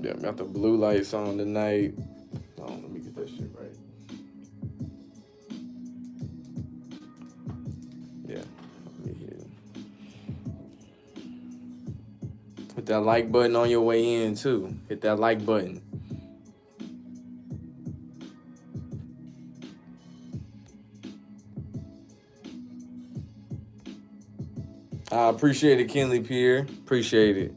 Yeah, got the blue lights on tonight. Oh, let me get that shit right. Yeah. Let me hit that like button on your way in too. Hit that like button. I appreciate it, Kenley Pierre. Appreciate it.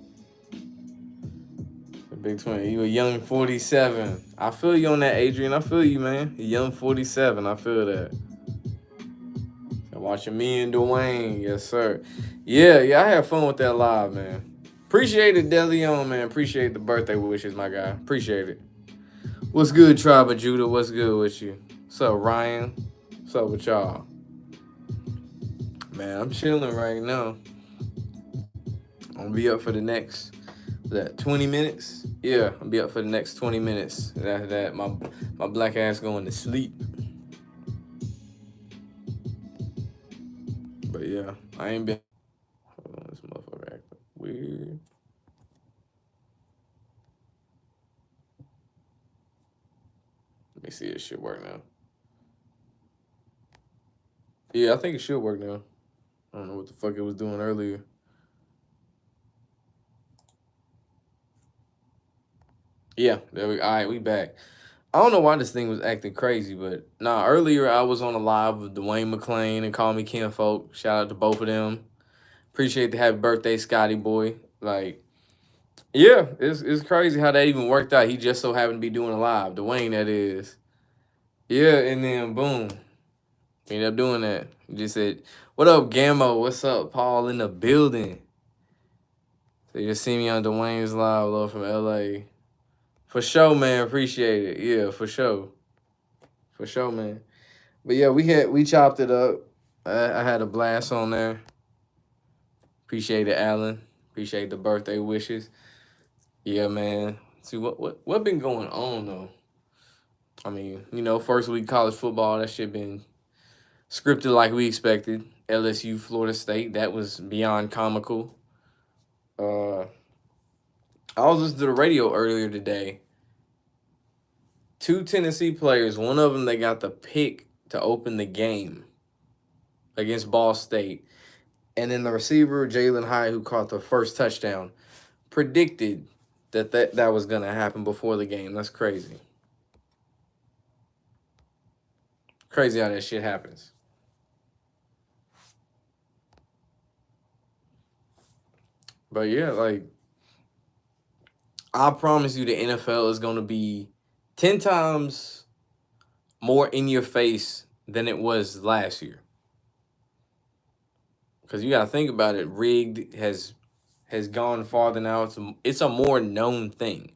The Big 20. You a young 47. I feel you on that, Adrian. I feel you, man. A young 47. I feel that. Watching me and Dwayne. Yes, sir. Yeah, I had fun with that live, man. Appreciate it, DeLeon, man. Appreciate the birthday wishes, my guy. Appreciate it. What's good, Tribe of Judah? What's good with you? What's up, Ryan? What's up with y'all? Man, I'm chilling right now. I'm gonna be up for the next 20 minutes. Yeah, I'll be up for the next 20 minutes. And after that, my black ass going to sleep. But yeah, I ain't been. Hold on, this motherfucker acting weird. Let me see if it should work now. Yeah, I think it should work now. I don't know what the fuck it was doing earlier. Yeah, there we. All right, we back. I don't know why this thing was acting crazy, but earlier I was on a live with Dwayne McClain and Call Me Ken Folk. Shout out to both of them. Appreciate the happy birthday, Scotty boy. Like, yeah, it's crazy how that even worked out. He just so happened to be doing a live. Dwayne, that is. Yeah, and then boom. We ended up doing that. He just said, "What up, Gammo? What's up, Paul in the building?" So you just see me on Dwayne's live, love from LA. For sure, man. Appreciate it. Yeah, for sure. For sure, man. But yeah, we chopped it up. I had a blast on there. Appreciate it, Alan. Appreciate the birthday wishes. Yeah, man. See what been going on though? I mean, first week college football, that shit been scripted like we expected. LSU, Florida State, that was beyond comical. I was listening to the radio earlier today. Two Tennessee players, one of them they got the pick to open the game against Ball State. And then the receiver, Jalen Hyatt, who caught the first touchdown, predicted that was going to happen before the game. That's crazy. Crazy how that shit happens. But yeah, like, I promise you the NFL is going to be 10 times more in your face than it was last year. Because you got to think about it. Rigged has gone farther now. It's a more known thing.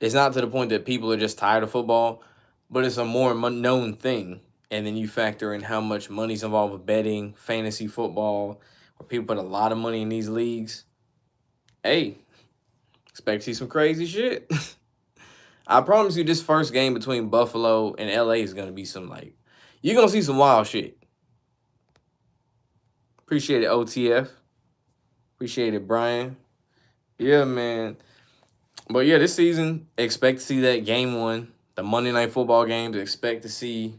It's not to the point that people are just tired of football, but it's a more known thing. And then you factor in how much money's involved with betting, fantasy football, where people put a lot of money in these leagues. Hey, expect to see some crazy shit. I promise you, this first game between Buffalo and LA is going to be you're going to see some wild shit. Appreciate it, OTF. Appreciate it, Brian. Yeah, man. But yeah, this season, expect to see that game one, the Monday Night Football game, to expect to see.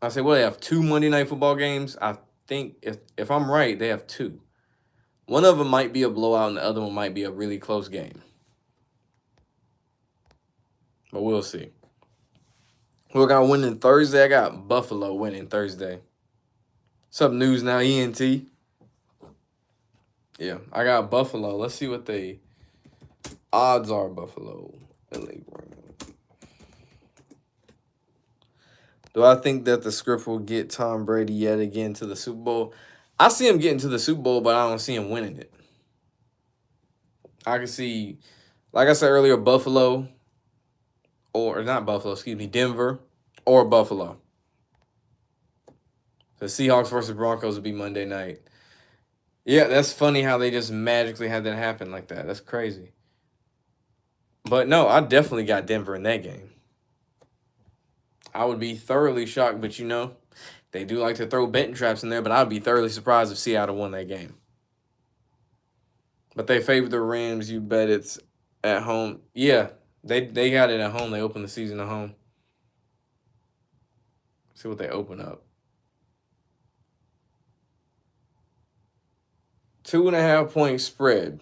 I say, well, they have two Monday Night Football games. I think, if I'm right, they have two. One of them might be a blowout, and the other one might be a really close game. But we'll see. Who I got winning Thursday? I got Buffalo winning Thursday. What's up, News Now, ENT? Yeah, I got Buffalo. Let's see what the odds are, Buffalo. Do I think that the script will get Tom Brady yet again to the Super Bowl? I see him getting to the Super Bowl, but I don't see him winning it. I can see, like I said earlier, Buffalo, or not Buffalo, excuse me, Denver or Buffalo. The Seahawks versus Broncos would be Monday night. Yeah, that's funny how they just magically had that happen like that. That's crazy. But no, I definitely got Denver in that game. I would be thoroughly shocked, but they do like to throw betting traps in there, but I'd be thoroughly surprised if Seattle won that game. But they favor the Rams. You bet it's at home. Yeah, they got it at home. They open the season at home. See what they open up. 2.5 point spread.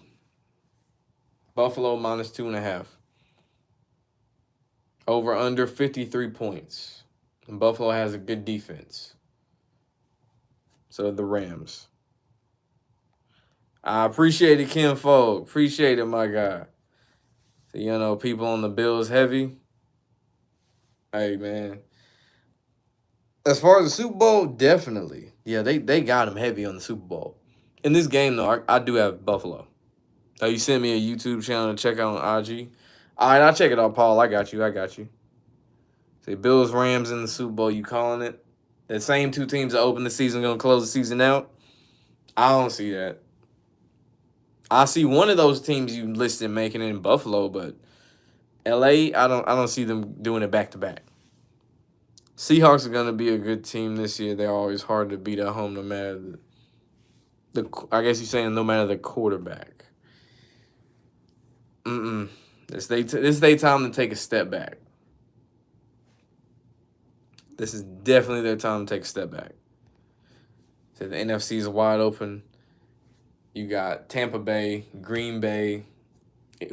Buffalo minus 2.5. Over under 53 points. And Buffalo has a good defense. So the Rams. I appreciate it, Kim Fogg. Appreciate it, my guy. So, you know, people on the Bills heavy. Hey, man. As far as the Super Bowl, definitely. Yeah, they got him heavy on the Super Bowl. In this game, though, I do have Buffalo. Oh, you sent me a YouTube channel to check out on IG? All right, I'll check it out, Paul. I got you. Say Bills, Rams in the Super Bowl. You calling it? The same two teams that open the season going to close the season out? I don't see that. I see one of those teams you listed making it in Buffalo, but LA, I don't see them doing it back to back. Seahawks are gonna be a good team this year. They're always hard to beat at home, no matter the I guess you're saying no matter the quarterback. This is their time to take a step back. This is definitely their time to take a step back. So the NFC is wide open. You got Tampa Bay, Green Bay,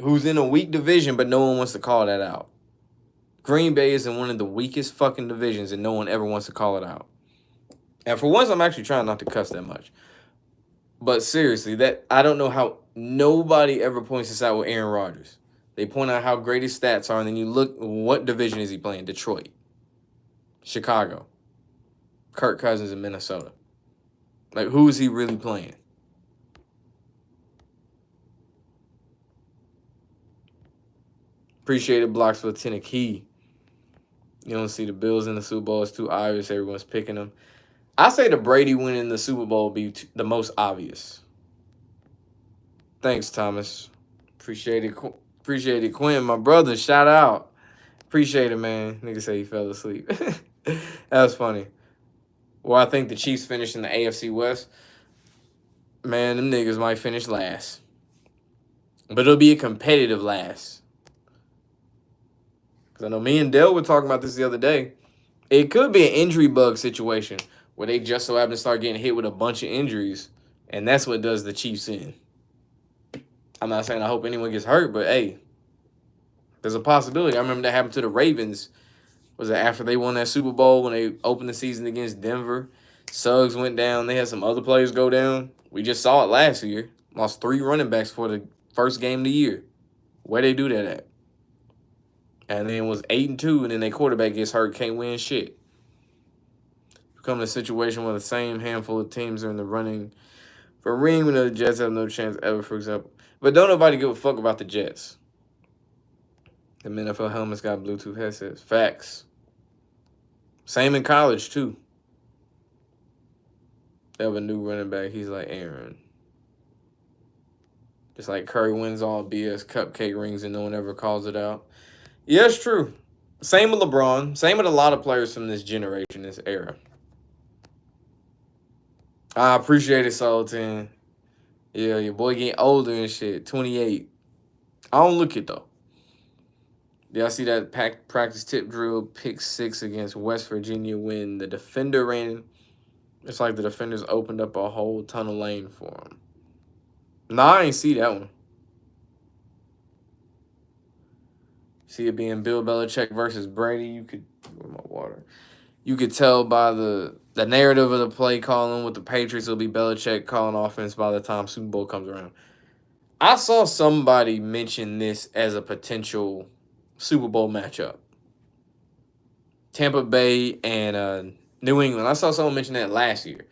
who's in a weak division, but no one wants to call that out. Green Bay is in one of the weakest fucking divisions, and no one ever wants to call it out. And for once, I'm actually trying not to cuss that much. But seriously, that I don't know how nobody ever points this out with Aaron Rodgers. They point out how great his stats are, and then you look, what division is he playing? Detroit, Chicago, Kirk Cousins in Minnesota. Like, who is he really playing? Appreciate it, Blocks for Tennessee. You don't see the Bills in the Super Bowl. It's too obvious. Everyone's picking them. I say the Brady winning the Super Bowl would be the most obvious. Thanks, Thomas. Appreciate it. Appreciate it, Quinn. My brother, shout out. Appreciate it, man. Nigga say he fell asleep. That was funny. Well, I think the Chiefs finished in the AFC West. Man, them niggas might finish last. But it'll be a competitive last. Because I know me and Dale were talking about this the other day. It could be an injury bug situation where they just so happen to start getting hit with a bunch of injuries, and that's what does the Chiefs in. I'm not saying I hope anyone gets hurt, but hey, there's a possibility. I remember that happened to the Ravens. Was it after they won that Super Bowl when they opened the season against Denver? Suggs went down. They had some other players go down. We just saw it last year. Lost 3 running backs for the first game of the year. Where they do that at? And then it was 8-2, and then their quarterback gets hurt, can't win shit. Become a situation where the same handful of teams are in the running for a ring when the Jets have no chance ever, for example. But don't nobody give a fuck about the Jets. The NFL helmets got Bluetooth headsets. Facts. Same in college, too. They have a new running back. He's like Aaron. Just like Curry wins all BS cupcake rings and no one ever calls it out. Yeah, it's true. Same with LeBron. Same with a lot of players from this generation, this era. I appreciate it, Sultan. Yeah, your boy getting older and shit. 28. I don't look it, though. Yeah, I see that practice tip drill, pick 6 against West Virginia when the defender ran. It's like the defenders opened up a whole ton of lane for him. Nah, I ain't see that one. See it being Bill Belichick versus Brady. You could, where's my water? You could tell by the narrative of the play calling with the Patriots, it'll be Belichick calling offense by the time Super Bowl comes around. I saw somebody mention this as a potential Super Bowl matchup. Tampa Bay and New England. I saw someone mention that last year.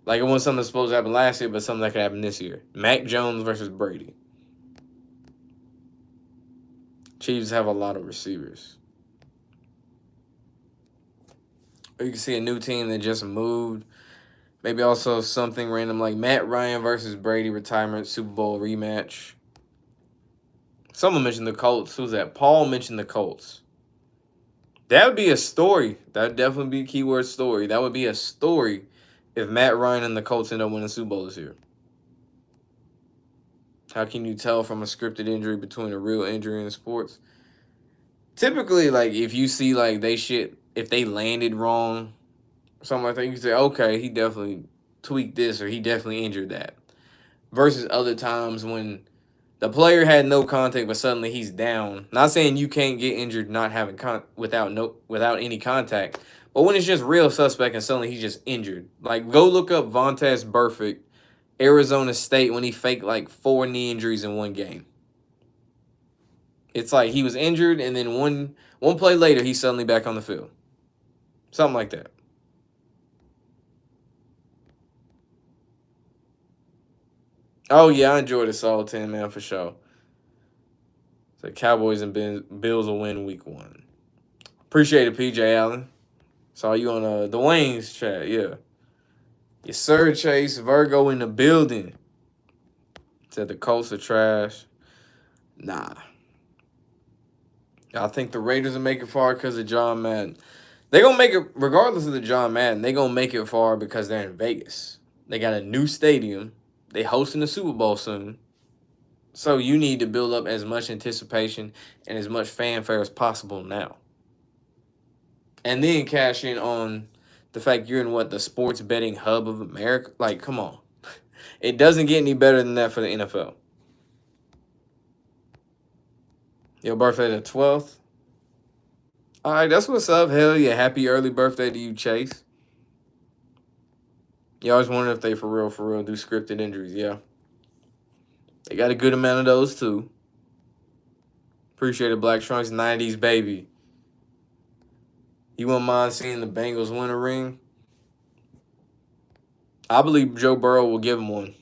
Like it wasn't something that's supposed to happen last year, but something that could happen this year. Mac Jones versus Brady. Chiefs have a lot of receivers. Or you can see a new team that just moved. Maybe also something random like Matt Ryan versus Brady retirement Super Bowl rematch. Someone mentioned the Colts. Who's that? Paul mentioned the Colts. That would be a story. That would definitely be a keyword story. That would be a story if Matt Ryan and the Colts end up winning Super Bowl this year. How can you tell from a scripted injury between a real injury in sports? Typically, like, if you see, like, if they landed wrong, something like that, you can say, okay, he definitely tweaked this or he definitely injured that. Versus other times when the player had no contact, but suddenly he's down. Not saying you can't get injured not having without any contact, but when it's just real suspect and suddenly he's just injured. Like, go look up Vontaze Burfict, Arizona State, when he faked like 4 knee injuries in one game. It's like he was injured and then one play later he's suddenly back on the field. Something like that. Oh yeah, I enjoyed the solid 10, man, for sure. So Cowboys and Bills will win week 1. Appreciate it, PJ Allen. Saw you on Dwayne's chat, yeah. Yes, sir, Chase. Virgo in the building. Said the Colts are trash. Nah. I think the Raiders will make it far because of John Madden. They're going to make it, regardless of the John Madden, they're going to make it far because they're in Vegas. They got a new stadium. They hosting the Super Bowl soon. So you need to build up as much anticipation and as much fanfare as possible now. And then cash in on the fact you're in the sports betting hub of America. Like, come on. It doesn't get any better than that for the NFL. Your birthday the 12th? All right, that's what's up. Hell yeah. Happy early birthday to you, Chase. You always wonder if they for real do scripted injuries. Yeah. They got a good amount of those, too. Appreciate it, Black Trunks. 90s, baby. You wouldn't mind seeing the Bengals win a ring? I believe Joe Burrow will give them one.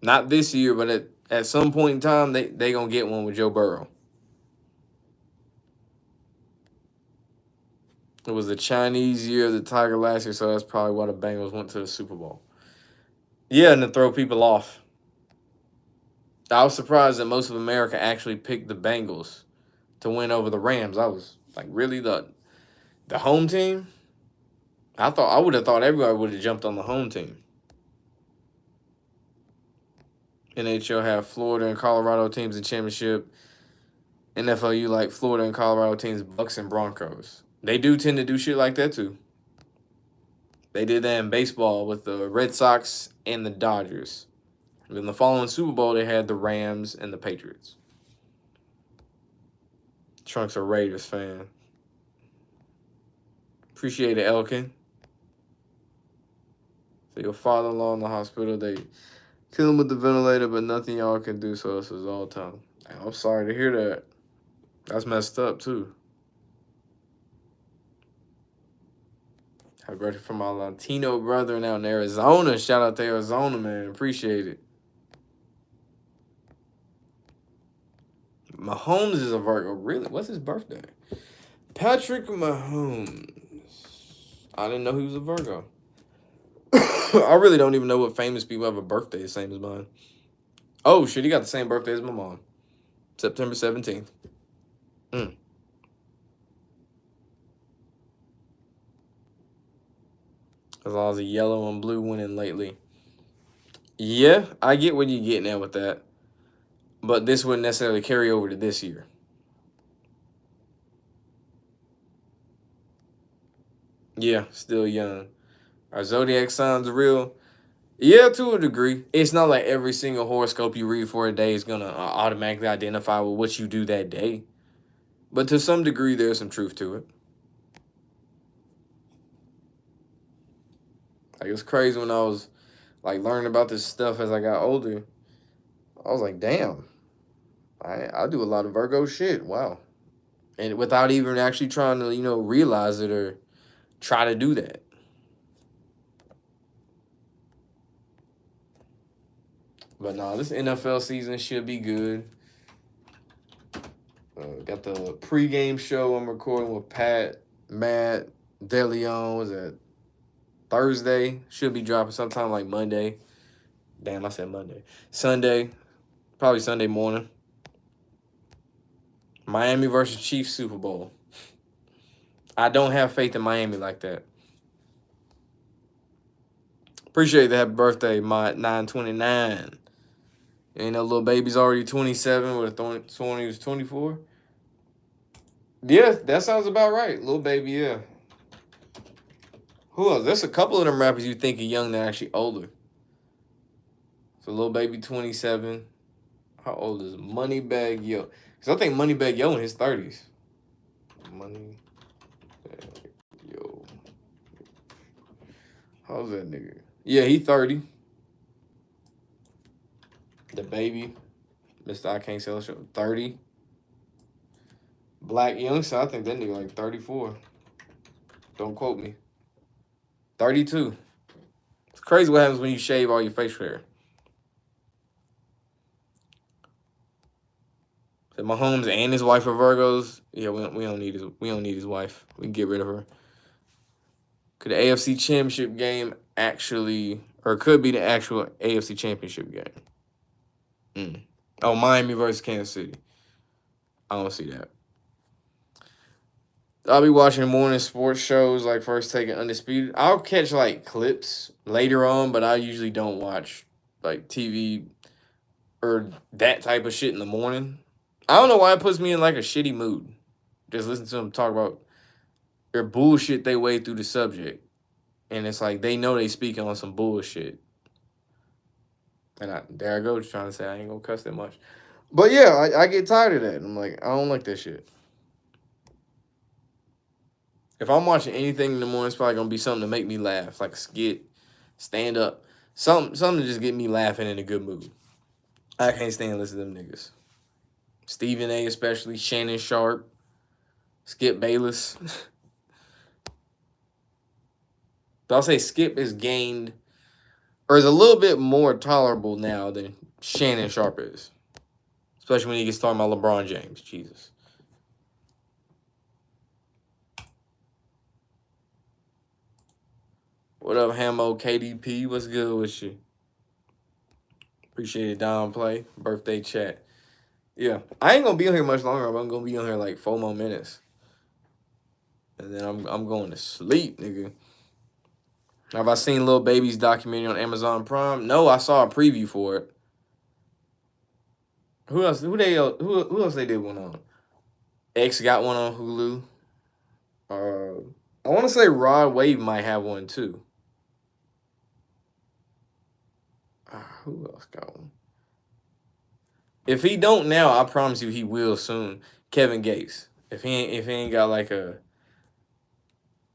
Not this year, but at some point in time, they going to get one with Joe Burrow. It was the Chinese year of the Tiger last year, so that's probably why the Bengals went to the Super Bowl. Yeah, and to throw people off. I was surprised that most of America actually picked the Bengals to win over the Rams. I was like, really? The home team? I would have thought everybody would have jumped on the home team. NHL have Florida and Colorado teams in championship. NFL, you like Florida and Colorado teams, Bucks and Broncos. They do tend to do shit like that too. They did that in baseball with the Red Sox and the Dodgers. In the following Super Bowl, they had the Rams and the Patriots. Trunk's a Raiders fan. Appreciate it, Elkin. So your father-in-law in the hospital, they kill him with the ventilator, but nothing y'all can do, so this is all time. I'm sorry to hear that. That's messed up, too. Happy birthday from my Latino brethren out in Arizona. Shout out to Arizona, man. Appreciate it. Mahomes is a Virgo. Really? What's his birthday? Patrick Mahomes. I didn't know he was a Virgo. I really don't even know what famous people have a birthday the same as mine. Oh, shit. He got the same birthday as my mom. September 17th. As long as the yellow and blue winning lately. Yeah, I get what you're getting at with that. But this wouldn't necessarily carry over to this year. Yeah, still young. Are zodiac signs real? Yeah, to a degree. It's not like every single horoscope you read for a day is going to automatically identify with what you do that day. But to some degree, there's some truth to it. Like, it was crazy when I was, like, learning about this stuff as I got older. I was like, damn. I do a lot of Virgo shit. Wow. And without even actually trying to, realize it or try to do that. But no, this NFL season should be good. Got the pregame show I'm recording with Pat, Matt, DeLeon. Was that Thursday? Should be dropping sometime like Monday. Damn, I said Monday. Sunday. Probably Sunday morning. Miami versus Chiefs Super Bowl. I don't have faith in Miami like that. Appreciate the happy birthday, my 929. Ain't no little baby's already 27 with a 20 was 24. Yeah, that sounds about right. Little baby, yeah. Who else? There's a couple of them rappers you think are young that are actually older. So Lil Baby 27. How old is Moneybag Yo? Because I think Moneybag Yo in his 30s. Moneybag Yo. How's that nigga? Yeah, he 30. The Baby. Mr. I Can't Sell Show. 30. Black Youngster, I think that nigga like 34. Don't quote me. 32. It's crazy what happens when you shave all your facial hair. So Mahomes and his wife are Virgos. Yeah, we don't need his wife. We can get rid of her. Could the AFC Championship game actually, or could be the actual AFC Championship game? Oh, Miami versus Kansas City. I don't see that. I'll be watching morning sports shows like First Take and Undisputed. I'll catch like clips later on, but I usually don't watch like TV or that type of shit in the morning. I don't know why it puts me in like a shitty mood. Just listen to them talk about their bullshit they way through the subject. And it's like they know they speaking on some bullshit. And there I go, just trying to say I ain't gonna cuss that much. But yeah, I get tired of that. I'm like, I don't like that shit. If I'm watching anything in the morning, it's probably gonna be something to make me laugh, like a skit, stand up, something to just get me laughing in a good mood. I can't stand listening to them niggas. Stephen A. especially, Shannon Sharp, Skip Bayless. But I'll say Skip is gained, or is a little bit more tolerable now than Shannon Sharp is. Especially when he gets talking about LeBron James. Jesus. What up, Hamo KDP? What's good with you? Appreciate it, Don Play. Birthday chat. Yeah. I ain't gonna be on here much longer. I'm gonna be on here like 4 more minutes. And then I'm going to sleep, nigga. Have I seen Lil Baby's documentary on Amazon Prime? No, I saw a preview for it. Who else? Who else they did one on? X got one on Hulu. I want to say Rod Wave might have one too. Who else got one? If he don't now, I promise you he will soon. Kevin Gates. If he ain't got like a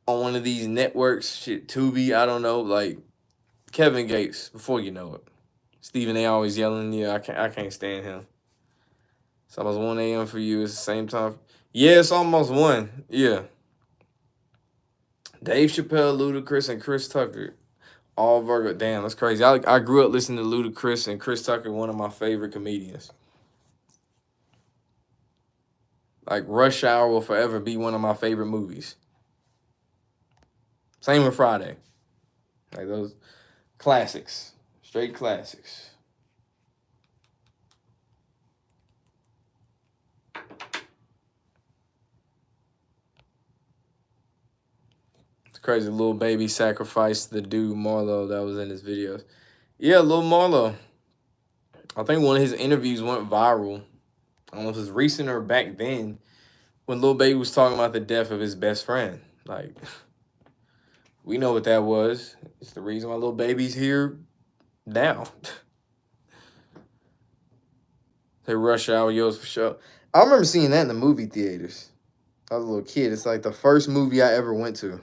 on one of these networks, shit, Tubi, I don't know, like Kevin Gates. Before you know it, Stephen A. always yelling. Yeah, I can't stand him. It's almost 1 a.m. for you. It's the same time. Yeah, it's almost 1. Yeah. Dave Chappelle, Ludacris, and Chris Tucker. All Virgo. Damn, that's crazy. I grew up listening to Ludacris and Chris Tucker, one of my favorite comedians. Like Rush Hour will forever be one of my favorite movies. Same with Friday. Like those classics. Straight classics. It's crazy. Lil Baby sacrificed the dude Marlo that was in his videos. Yeah, Lil Marlo. I think one of his interviews went viral. I don't know if it's recent or back then when Lil Baby was talking about the death of his best friend. Like, we know what that was. It's the reason why Lil Baby's here now. They Rush Hour Yos for sure. I remember seeing that in the movie theaters. I was a little kid. It's like the first movie I ever went to.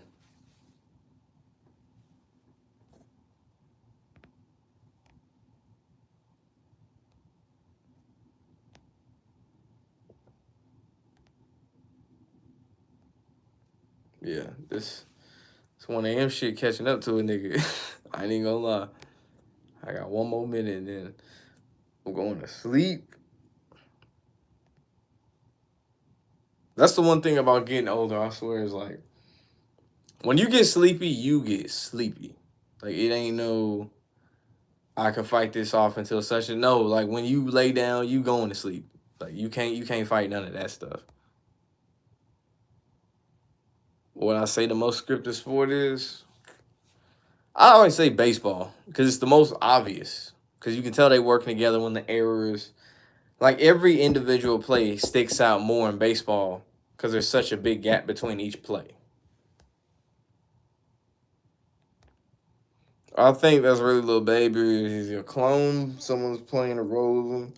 Yeah, this 1 a.m. shit catching up to a nigga. I ain't even gonna lie. I got 1 more minute and then I'm going to sleep. That's the one thing about getting older, I swear, is like when you get sleepy, you get sleepy. Like it ain't no I can fight this off until such a no. Like when you lay down, you going to sleep. Like you can't fight none of that stuff. What I say the most scripted sport is, I always say baseball because it's the most obvious. Because you can tell they working together when the errors, like every individual play sticks out more in baseball because there's such a big gap between each play. I think that's really Lil Baby. He's a clone. Someone's playing a role of him.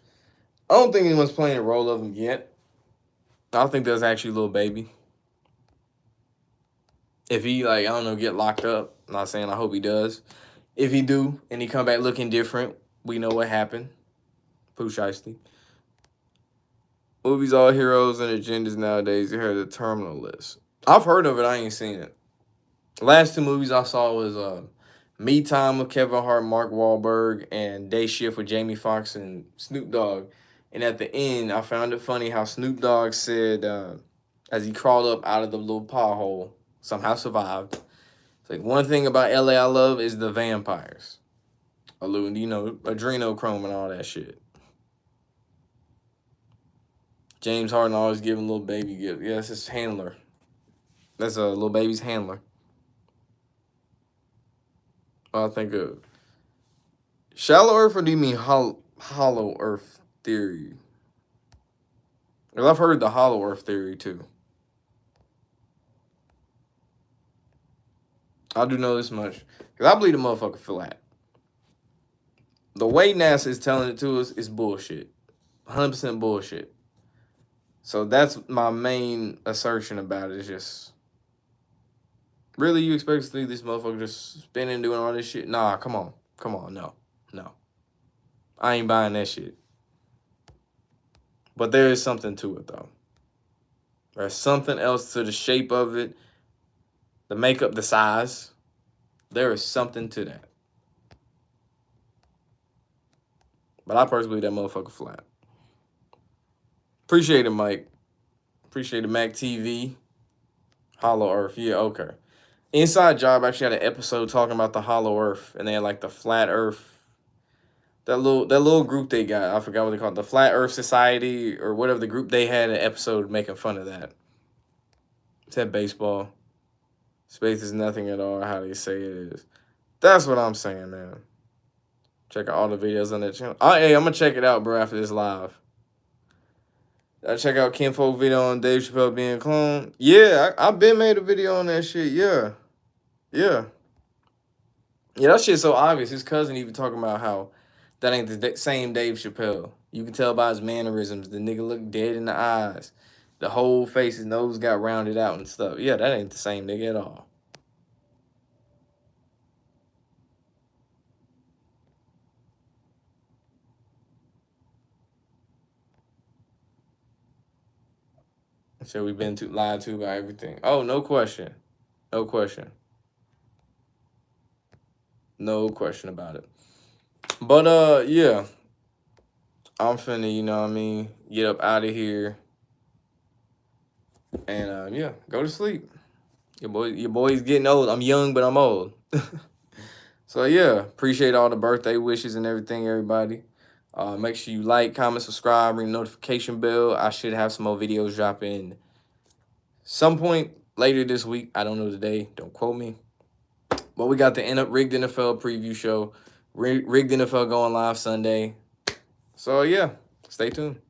I don't think anyone's playing a role of him yet. I think that's actually Lil Baby. If he, like, I don't know, get locked up, I'm not saying I hope he does. If he do, and he come back looking different, we know what happened. Pooh Shiesty. Movies all heroes and agendas nowadays. You heard the Terminal List. I've heard of it. I ain't seen it. The last two movies I saw was Me Time with Kevin Hart, Mark Wahlberg, and Day Shift with Jamie Foxx and Snoop Dogg. And at the end, I found it funny how Snoop Dogg said, as he crawled up out of the little pothole, somehow survived. It's like, one thing about LA I love is the vampires. Alluding, you know, adrenochrome and all that shit. James Harden always giving Lil Baby gifts. Yeah, that's his handler. That's a Lil Baby's handler. I think of shallow Earth, or do you mean hollow Earth theory? Well, I've heard the hollow Earth theory too. I do know this much because I believe the motherfucker flat. The way NASA is telling it to us is bullshit, 100% bullshit. So that's my main assertion about it. Is just, really, you expect to see this motherfucker just spinning, doing all this shit? Nah, come on, no. I ain't buying that shit. But there is something to it, though. There's something else to the shape of it, the makeup, the size. There is something to that. But I personally believe that motherfucker flat. Appreciate it, Mike. Appreciate it, Mac TV. Hollow Earth. Yeah, okay. Inside Job actually had an episode talking about the Hollow Earth, and they had like the Flat Earth. That little group they got, I forgot what they called it, the Flat Earth Society or whatever the group they had, an episode making fun of that. It said baseball. Space is nothing at all, how they say it is. That's what I'm saying, man. Check out all the videos on that channel. Hey, I'm going to check it out, bro, after this live. I check out Kinfolk video on Dave Chappelle being cloned. Yeah, I've been made a video on that shit. Yeah, that shit's so obvious. His cousin even talking about how that ain't the same Dave Chappelle. You can tell by his mannerisms. The nigga look dead in the eyes. The whole face, his nose got rounded out and stuff. Yeah, that ain't the same nigga at all. So we've been lied to by everything. Oh, no question. No question. No question about it. But, yeah. I'm finna, you know what I mean, get up out of here. And, yeah, go to sleep. Your boy's getting old. I'm young, but I'm old. So, yeah, appreciate all the birthday wishes and everything, everybody. Make sure you like, comment, subscribe, ring the notification bell. I should have some more videos dropping some point later this week. I don't know the day. Don't quote me. But we got the Rigged NFL preview show. Rigged NFL going live Sunday. So, yeah, stay tuned.